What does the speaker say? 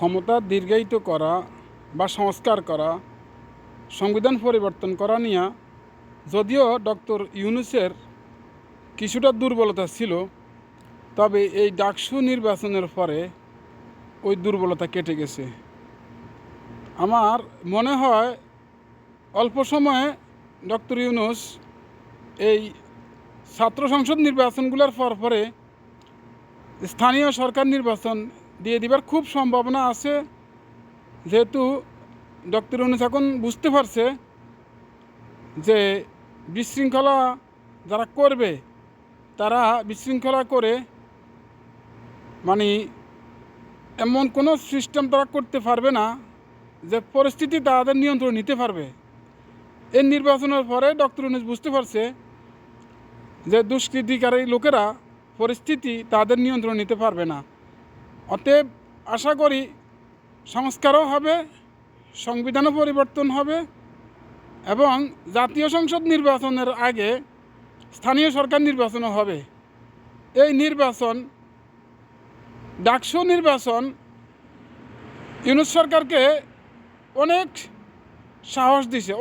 ক্ষমতা দীর্ঘায়িত করা বা সংস্কার করা, সংবিধান পরিবর্তন করা নিয়ে যদিও ডক্টর ইউনূসের কিছুটা দুর্বলতা ছিল, তবে এই ডাকসু নির্বাচনের পরে ওই দুর্বলতা কেটে গেছে। আমার মনে হয় অল্প সময়ে ডক্টর ইউনূস এই ছাত্র সংসদ নির্বাচনগুলোর পরে স্থানীয় সরকার নির্বাচন দিয়ে দিবার খুব সম্ভাবনা আছে, যেহেতু ডক্টর ইউনূস এখন বুঝতে পারছে যে বিশৃঙ্খলা যারা করবে তারা বিশৃঙ্খলা করে মানে এমন কোনো সিস্টেম তারা করতে পারবে না যে পরিস্থিতি তাদের নিয়ন্ত্রণ নিতে পারবে। এই নির্বাচনের পরে ডক্টর ইউনূস বুঝতে পারছে যে দুষ্কৃতিকারী লোকেরা পরিস্থিতি তাদের নিয়ন্ত্রণ নিতে পারবে না। অতএব আশা করি সংস্কারও হবে, সংবিধানও পরিবর্তন হবে এবং জাতীয় সংসদ নির্বাচনের আগে স্থানীয় সরকার নির্বাচনও হবে। এই নির্বাচন, ডাকসু নির্বাচন ইউনূস সরকারকে অনেক সাহস দিছে।